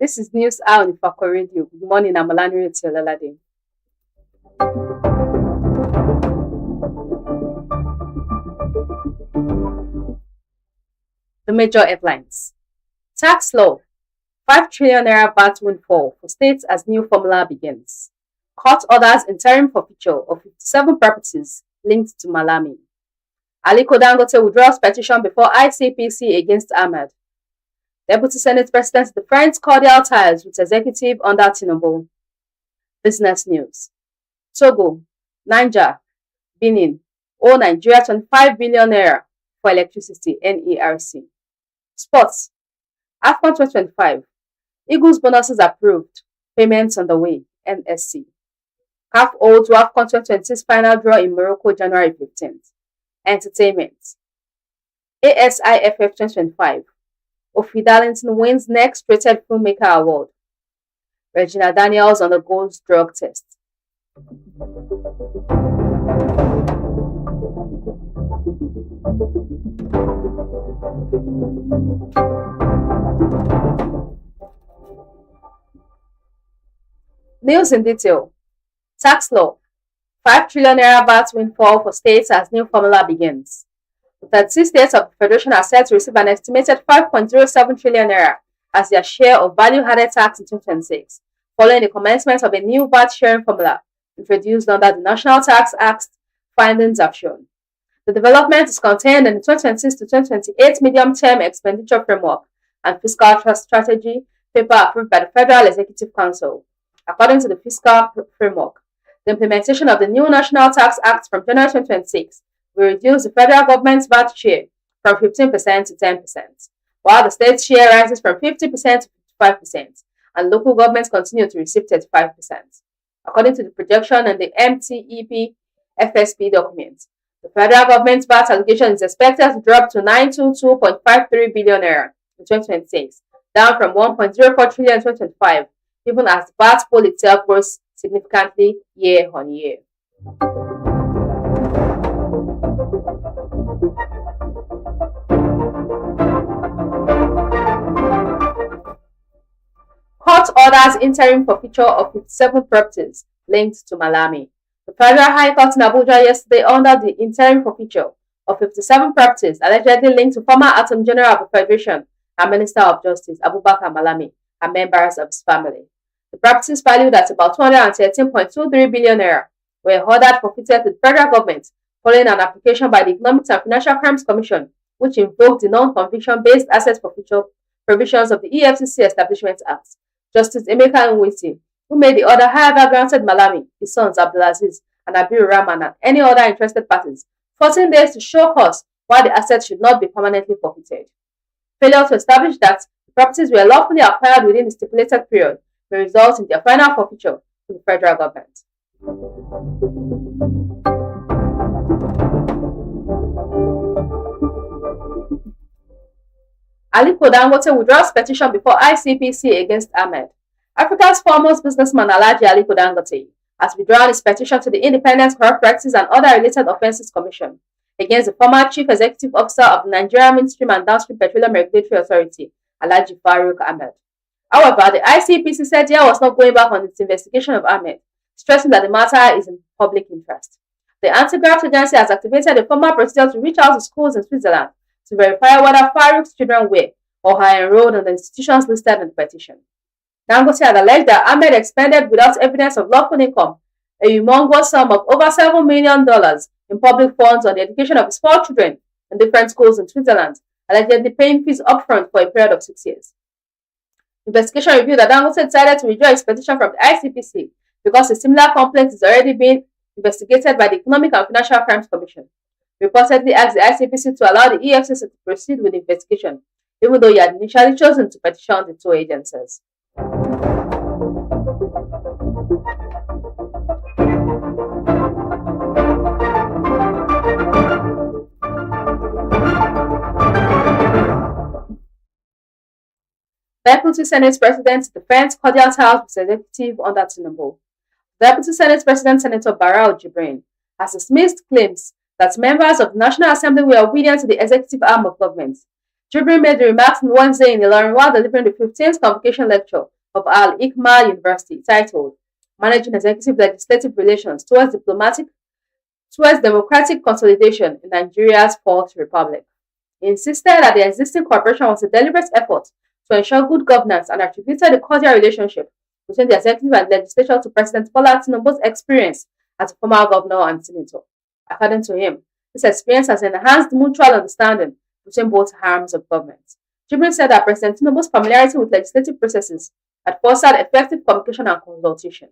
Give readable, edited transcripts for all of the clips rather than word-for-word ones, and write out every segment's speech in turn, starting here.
This is News Hour on Ifako Radio. Good morning, I'm Olanireti Ololade. The major headlines. Tax law. 5 trillion naira VAT windfall for states as new formula begins. Court orders interim forfeiture of 57 properties linked to Malami. Aliko Dangote withdraws petition before ICPC against Ahmed. Deputy Senate President defends cordial ties with executive under Tinubu. Business news. Togo, Niger, Benin owe Nigeria 25 billion naira for electricity, NERC. Sports. AFCON 2025. Eagles bonuses approved. Payments on the way, NSC. CAF holds AFCON 2026 final draw in Morocco, January 15th. Entertainment. ASIFF 2025. Ofi Darlington wins next rated filmmaker award. Regina Daniels undergoes drug test. News in detail. Tax law. 5 trillion naira VAT windfall for states as new formula begins. The 36 states of the Federation are set to receive an estimated 5.07 trillion naira as their share of value-added tax in 2026, following the commencement of a new VAT sharing formula introduced under the National Tax Act, findings have shown. The development is contained in the 2026 to 2028 Medium-Term Expenditure Framework and Fiscal Strategy paper approved by the Federal Executive Council. According to the Fiscal Framework, the implementation of the new National Tax Act from January 2026 will reduce the federal government's VAT share from 15% to 10%, while the state share rises from 50% to 55%, and local governments continue to receive 35%. According to the projection in the MTEP FSP document, the federal government's VAT allocation is expected to drop to 922.53 billion naira in 2026, down from 1.04 trillion in 2025, even as the VAT pool itself grows significantly year on year. Court orders interim forfeiture of 57 properties linked to Malami. The Federal High Court in Abuja yesterday ordered the interim forfeiture of 57 properties allegedly linked to former Attorney General of the Federation and Minister of Justice Abubakar Malami and members of his family. The properties valued at about 213.23 billion naira were ordered forfeited to the federal government following an application by the Economic and Financial Crimes Commission, which invoked the non-conviction-based asset forfeiture provisions of the EFCC Establishment Act. Justice Emeka Nwiti, who made the order, however, granted Malami, his sons Abdulaziz and Abiru Rahman, and any other interested parties 14 days to show cause why the assets should not be permanently forfeited. Failure to establish that the properties were lawfully acquired within the stipulated period may result in their final forfeiture to the federal government. Aliko Dangote withdraws petition before ICPC against Ahmed. Africa's foremost businessman Alhaji Aliko Dangote has withdrawn his petition to the Independent Corrupt Practices and Other Related Offences Commission against the former Chief Executive Officer of the Nigerian Midstream and Downstream Petroleum Regulatory Authority, Alhaji Farouk Ahmed. However, the ICPC said there was not going back on its investigation of Ahmed, stressing that the matter is in public interest. The anti-graft agency has activated a formal procedure to reach out to schools in Switzerland to verify whether Farouk's children were or are enrolled in the institutions listed in the petition. Dangote had alleged that Ahmed expended without evidence of lawful income a humongous sum of over $7 million in public funds on the education of his 4 children in different schools in Switzerland, allegedly paying fees upfront for a period of 6 years. Investigation revealed that Dangote decided to withdraw its petition from the ICPC because a similar complaint is already being investigated by the Economic and Financial Crimes Commission. Reportedly asked the ICPC to allow the EFCC to proceed with the investigation, even though he had initially chosen to petition the two agencies. Deputy Senate President defends cordial ties with executive under Tinubu. Deputy Senate President Senator Barrow Jibrin has dismissed claims that members of the National Assembly were obedient to the executive arm of government. Jibrin made the remarks on Wednesday in Ilorin while delivering the 15th convocation lecture of Al Ikma University titled Managing Executive Legislative Relations towards Democratic Consolidation in Nigeria's Fourth Republic. He insisted that the existing cooperation was a deliberate effort to ensure good governance and attributed the cordial relationship between the executive and legislature to President Bola Tinubu's experience as a former governor and senator. According to him, this experience has enhanced mutual understanding between both arms of government. Jibrin said that President Tinubu's familiarity with legislative processes had fostered effective communication and consultation.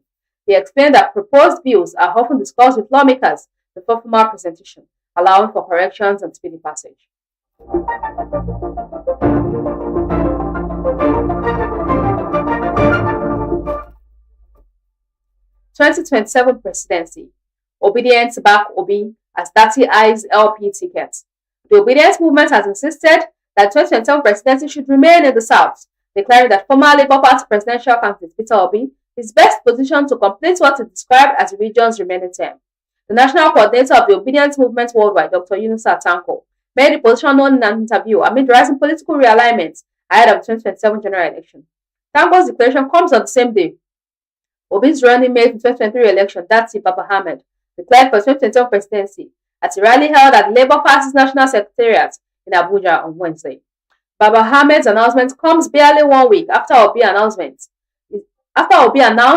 He explained that proposed bills are often discussed with lawmakers before formal presentation, allowing for corrections and speedy passage. 2027 presidency. Obedience back Obi as 30 eyes LP tickets. The Obedience movement has insisted that 2027 presidency should remain in the South, declaring that former Labour Party presidential candidate Peter Obi is best positioned to complete what is described as the region's remaining term. The national coordinator of the Obedience movement worldwide, Dr. Yunusa Tanko, made the position known in an interview amid rising political realignments ahead of the 2027 general election. Tanko's declaration comes on the same day Obi's running mate in the 2023 election, Dati Baba Ahmed, declared for the 2027 presidency at a rally held at the Labour Party's National Secretariat in Abuja on Wednesday. Baba Ahmed's announcement comes barely 1 week after Obi announced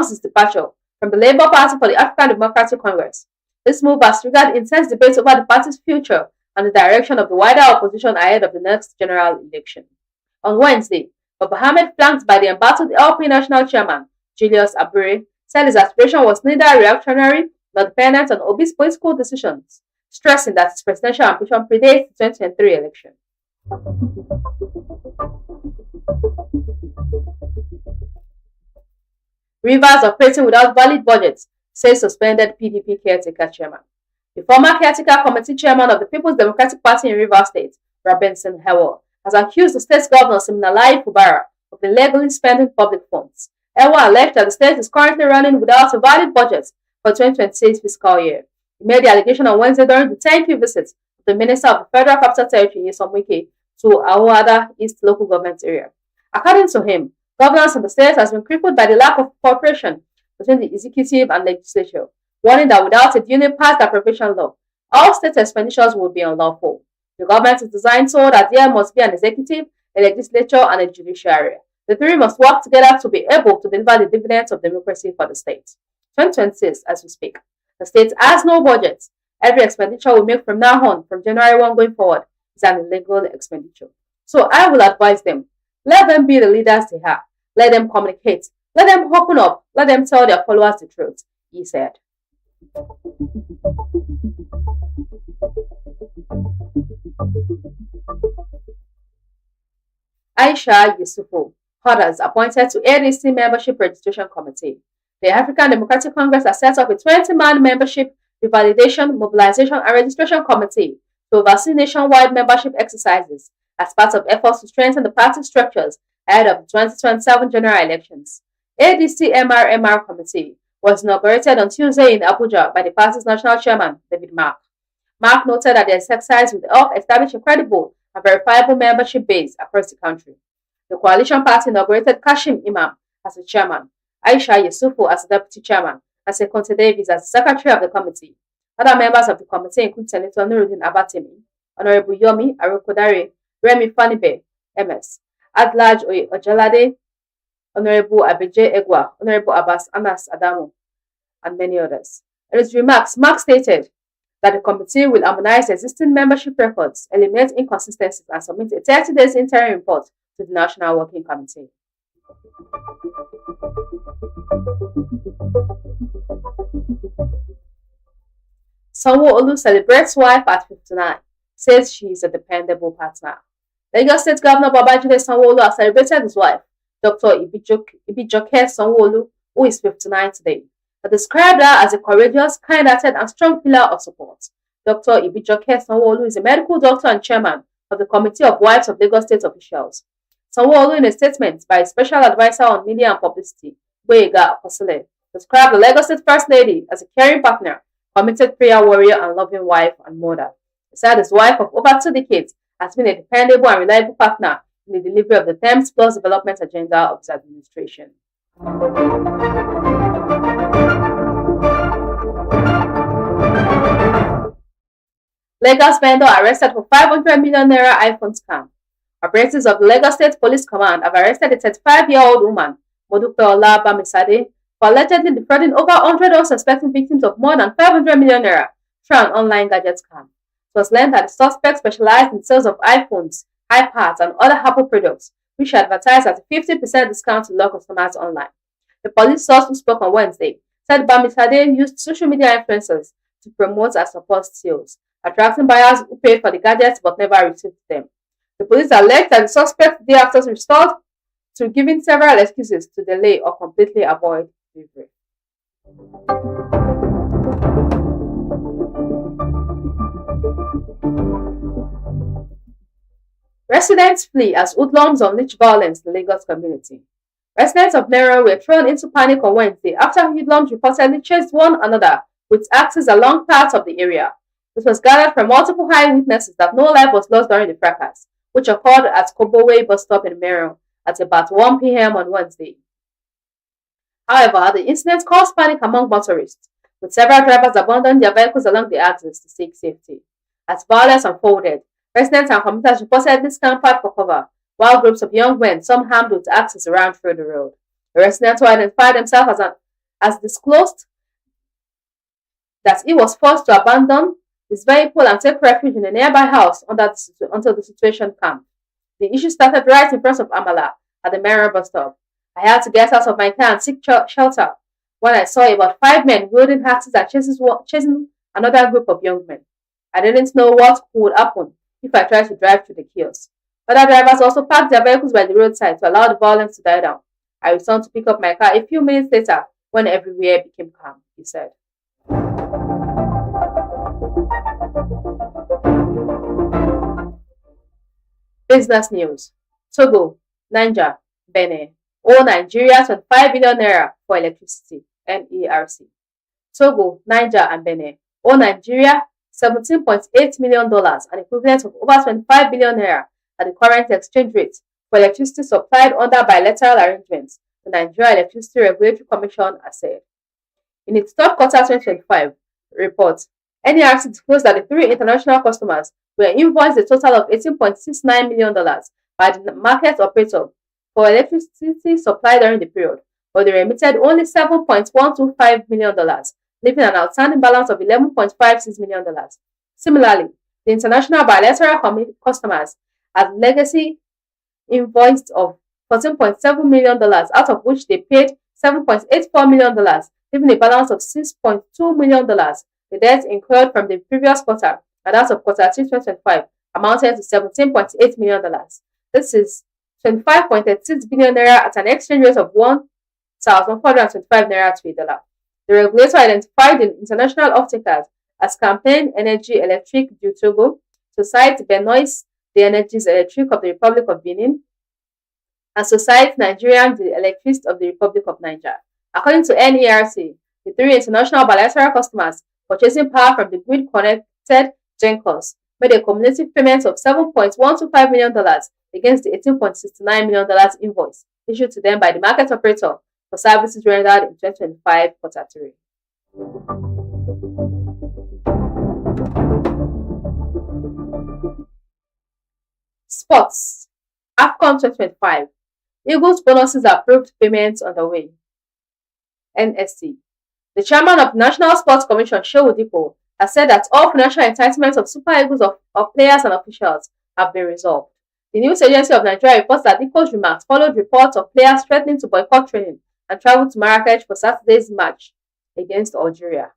his departure from the Labour Party for the African Democratic Congress. This move has triggered intense debates over the party's future and the direction of the wider opposition ahead of the next general election. On Wednesday, Baba Ahmed, flanked by the embattled LP National Chairman, Julius Abure, said his aspiration was neither reactionary nor dependent on Obi's political decisions, stressing that his presidential ambition predates the 2023 election. Rivers operating without valid budgets, says suspended PDP caretaker chairman. The former caretaker committee chairman of the People's Democratic Party in Rivers State, Robinson Hewell, has accused the state's governor Siminalayi Fubara of illegally spending public funds. Hewell alleged that the state is currently running without a valid budget for 2026 fiscal year. He made the allegation on Wednesday during the thank you visit of the Minister of the Federal Capital Territory, Nyesom Wike, to Awada East local government area. According to him, governance in the state has been crippled by the lack of cooperation between the executive and legislature, warning that without a duly passed appropriation law, all state expenditures will be unlawful. The government is designed so that there must be an executive, a legislature, and a judiciary. The three must work together to be able to deliver the dividends of democracy for the state. 2026, as we speak. The state has no budget. Every expenditure we make from now on, from January 1 going forward, is an illegal expenditure. So I will advise them, let them be the leaders they are. Let them communicate. Let them open up. Let them tell their followers the truth, he said. Aisha Yusufu, others appointed to ADC Membership Registration Committee. The African Democratic Congress has set up a 20-man membership revalidation, mobilization, and registration committee to oversee nationwide membership exercises as part of efforts to strengthen the party structures ahead of the 2027 general elections. ADC MRMR committee was inaugurated on Tuesday in Abuja by the party's national chairman, David Mark. Mark noted that the exercise would help establish a credible and verifiable membership base across the country. The coalition party inaugurated Kashim Imam as the chairman, Aisha Yusufu as the deputy chairman, and Sekonte Davis as the secretary of the committee. Other members of the committee include Senator Nuruddin Abatemi, Honorable Yomi Arokodare, Remi Fanibe, MS, Adlaj Ojalade, Honorable Abeje Egwa, Honorable Abbas Anas Adamu, and many others. In his remarks, Mark stated that the committee will harmonize existing membership records, eliminate inconsistencies, and submit a 30 days interim report to the National Working Committee. Sanwo-Olu celebrates wife at 59, says she is a dependable partner. Lagos State Governor Babajide Sanwo-Olu has celebrated his wife, Dr. Ibijoke Sanwo-Olu, who is 59 today. He described her as a courageous, kind-hearted, and strong pillar of support. Dr. Ibijoke Sanwo-Olu is a medical doctor and chairman of the Committee of Wives of Lagos State Officials. Sanwo-Olu, in a statement by Special Advisor on Media and Publicity, Boyega Akosile, described the Lagos State First Lady as a caring partner, committed prayer warrior, and loving wife and mother. He said his wife of over 2 decades has been a dependable and reliable partner in the delivery of the Thames Plus development agenda of his administration. Lagos vendor arrested for 500 million naira iPhone scam. Operatives of the Lagos State Police Command have arrested a 35-year-old woman, Modupe Olabamisade, for allegedly defrauding over 100 unsuspecting victims of more than 500 million naira through an online gadget scam. It was learned that the suspect specialized in sales of iPhones, iPads, and other Apple products, which she advertised at a 50% discount to lure customers online. The police source who spoke on Wednesday said Bamisade used social media influencers to promote and support sales, attracting buyers who paid for the gadgets but never received them. The police alleged that the suspect thereafter resorted to giving several excuses to delay or completely avoid delivery. Residents flee as hoodlums unleash violence in the Lagos community. Residents of Mero were thrown into panic on Wednesday after hoodlums reportedly chased one another with axes along parts of the area. This was gathered from multiple eyewitnesses that no life was lost during the fracas, which occurred at Kobowe bus stop in Mero at about 1 p.m. on Wednesday. However, the incident caused panic among motorists, with several drivers abandoning their vehicles along the axis to seek safety. As violence unfolded, residents and commuters reportedly scampered for cover, while groups of young men, some armed with axes, ran through the road. The resident who identified himself as disclosed that he was forced to abandon his vehicle and take refuge in a nearby house until the situation calmed. The issue started right in front of Amala at the Mero bus stop. I had to get out of my car and seek shelter when I saw about 5 men wielding axes and chasing another group of young men. I didn't know what would happen if I tried to drive through the chaos. Other drivers also parked their vehicles by the roadside to allow the violence to die down. I returned to pick up my car a few minutes later when everywhere became calm, he said. Business news. Togo, Niger, Benin owe Nigeria 25 billion naira for electricity, NERC. Togo, Niger, and Benin owe Nigeria $17.8 million, an equivalent of over 25 billion naira at the current exchange rate, for electricity supplied under bilateral arrangements, the Nigeria Electricity Regulatory Commission has said. In its third quarter 2025 report, NERC disclosed that the 3 international customers were invoiced a total of $18.69 million by the market operator for electricity supplied during the period, but they remitted only $7.125 million, leaving an outstanding balance of $11.56 million. Similarly, the international bilateral customers had legacy invoiced of $14.7 million, out of which they paid $7.84 million, leaving a balance of $6.2 million. The debt incurred from the previous quarter and that of quarter 2 2025 amounted to $17.8 million. This is 25.36 billion naira at an exchange rate of 1,425 naira to a dollar. The regulator identified the international off-takers as Campaign Energy Electric du Togo, Societe Benoist de Energies Electriques of the Republic of Benin, and Societe Nigerian de Electricité of the Republic of Niger. According to NERC, the 3 international bilateral customers purchasing power from the grid-connected GenCos made a cumulative payment of $7.125 million against the $18.69 million invoice issued to them by the market operator for services rendered in 2025 quarter 3. Sports. AFCON 2025. Eagles bonuses approved, payments underway. NSC. The chairman of the National Sports Commission, Shehu Diko, has said that all financial entitlements of Super Eagles of players and officials have been resolved. The news agency of Nigeria reports that Iko's remarks followed reports of players threatening to boycott training and travel to Marrakech for Saturday's match against Algeria.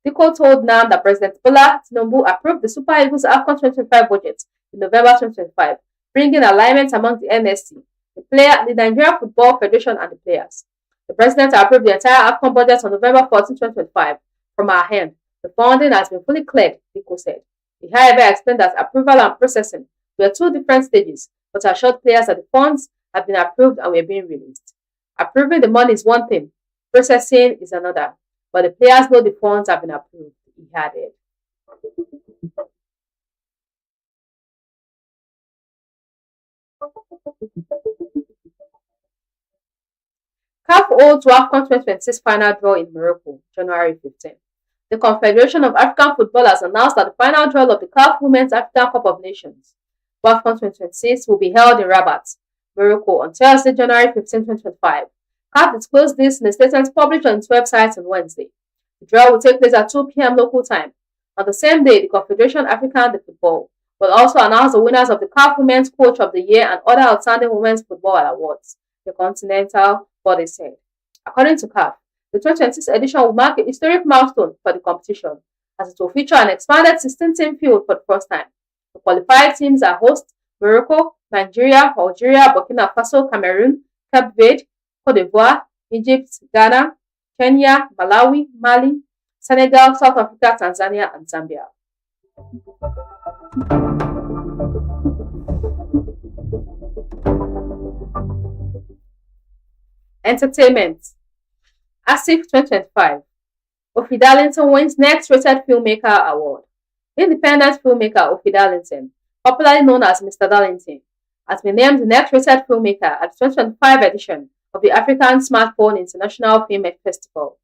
Iko told NAM that President Bola Tinubu approved the Super Eagles AFCON 2025 budget in November 2025, bringing alignment among the NSC, the Nigeria Football Federation, and the players. The president approved the entire AFCON budget on November 14, 2025. From our hand, the funding has been fully cleared, Iko said. He, however, explained that approval and processing were two different stages, but assured players that the funds have been approved and were being released. Approving the money is one thing, processing is another, but the players know the funds have been approved, he added. CAF holds AFCON 2026 final draw in Morocco, January 15. The Confederation of African Football has announced that the final draw of the CAF Women's African Cup of Nations, AFCON 2026, will be held in Rabat, Morocco, on Thursday, January 15, 2025. CAF disclosed this in a statement published on its website on Wednesday. The draw will take place at 2 p.m. local time. On the same day, the Confederation African de Football will also announce the winners of the CAF Women's Coach of the Year and other outstanding women's football awards, the Continental Body said. According to CAF, the 2026 edition will mark a historic milestone for the competition, as it will feature an expanded 16-team field for the first time. The qualified teams are hosts Morocco, Nigeria, Algeria, Burkina Faso, Cameroon, Cape Verde, Cote d'Ivoire, Egypt, Ghana, Kenya, Malawi, Mali, Senegal, South Africa, Tanzania, and Zambia. Entertainment. ASIF 2025. Ofi Darlington wins Next Rated Filmmaker Award. Independent filmmaker Ofi Darlington, popularly known as Mr. Darlington, has been named the Next Rated Filmmaker at the 2025 edition of the African Smartphone International Film Festival.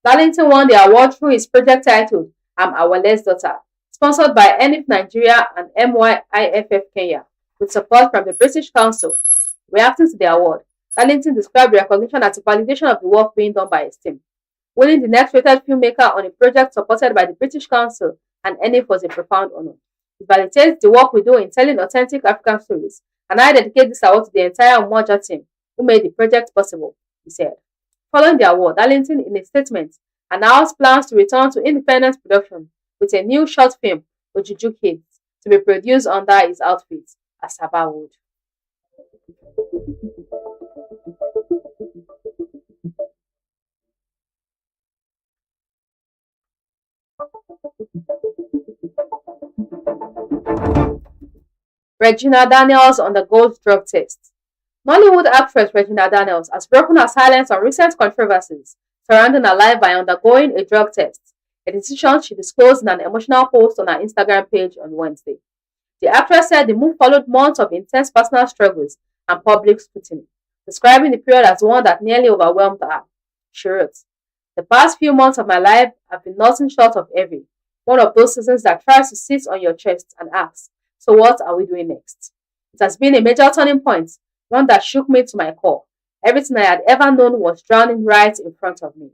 Darlington won the award through his project titled I'm Awale's Daughter, sponsored by NIF Nigeria and MYIFF Kenya, with support from the British Council. Reacting to the award, Darlington described the recognition as a validation of the work being done by his team. Winning the Next Rated Filmmaker on a project supported by the British Council and NIF was a profound honor. It validates the work we do in telling authentic African stories, and I dedicate this award to the entire Umoja team who made the project possible, he said. Following the award, Darlington, in a statement, announced plans to return to independent production with a new short film, Ojuju Kids, to be produced under his outfit, Asaba Wood. Regina Daniels undergoes drug test. Nollywood actress Regina Daniels has broken her silence on recent controversies surrounding her life by undergoing a drug test, a decision she disclosed in an emotional post on her Instagram page on Wednesday. The actress said the move followed months of intense personal struggles and public scrutiny, describing the period as one that nearly overwhelmed her. She wrote, "The past few months of my life have been nothing short of heavy, one of those seasons that tries to sit on your chest and asks, so what are we doing next? It has been a major turning point, one that shook me to my core. Everything I had ever known was drowning right in front of me."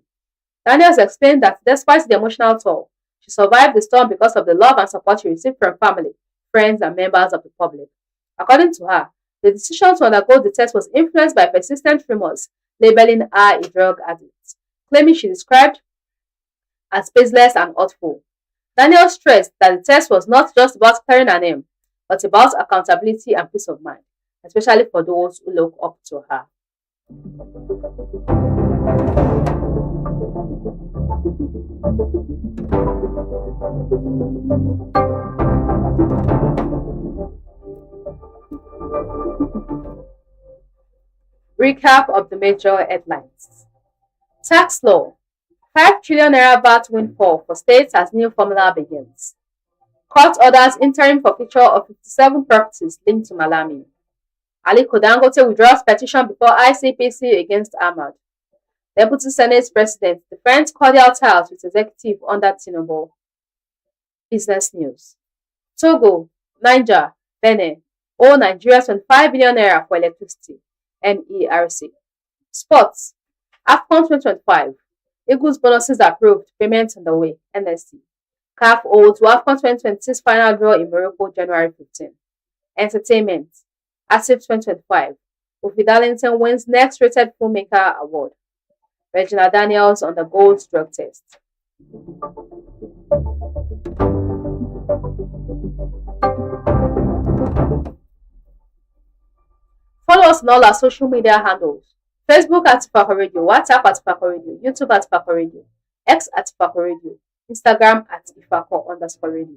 Daniels explained that despite the emotional toll, she survived the storm because of the love and support she received from family, friends, and members of the public. According to her, the decision to undergo the test was influenced by persistent rumors labeling her a drug addict, claiming she described as baseless and hurtful. Daniels stressed that the test was not just about clearing her name, but about accountability and peace of mind, especially for those who look up to her. Recap of the major headlines. Tax law. 5 trillion naira VAT windfall for states as new formula begins. Court orders interim forfeiture of 57 properties linked to Malami. Aliko Dangote withdraws petition before ICPC against Ahmad. Deputy Senate President defends cordial ties with executive under Tinubu. Business news. Togo, Niger, Benin owe Nigeria 25 billion naira for electricity. NERC. Sports. AFCON 2025. Eagles bonuses approved. Payments on the way. NSC. CAF holds AFCON 2026 final draw in Morocco, January 15. Entertainment. As if 2025. Kofi Darlington wins next rated filmmaker award. Regina Daniels undergoes drug test. Follow us on all our social media handles. Facebook at Ifako Radio, WhatsApp at Ifako Radio, YouTube at Ifako Radio, X at Ifako Radio, Instagram at Ifako_radio.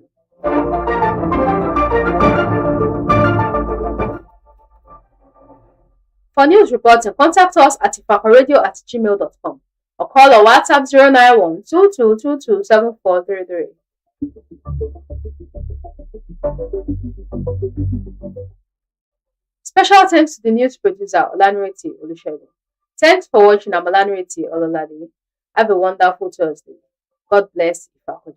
For news reporting, contact us at ifakoradio@gmail.com or call or WhatsApp 091 2222 7433. Special thanks to the news producer Olanireti. Thanks for watching. I'm Olanireti Ololade. Have a wonderful Thursday. God bless Ifako.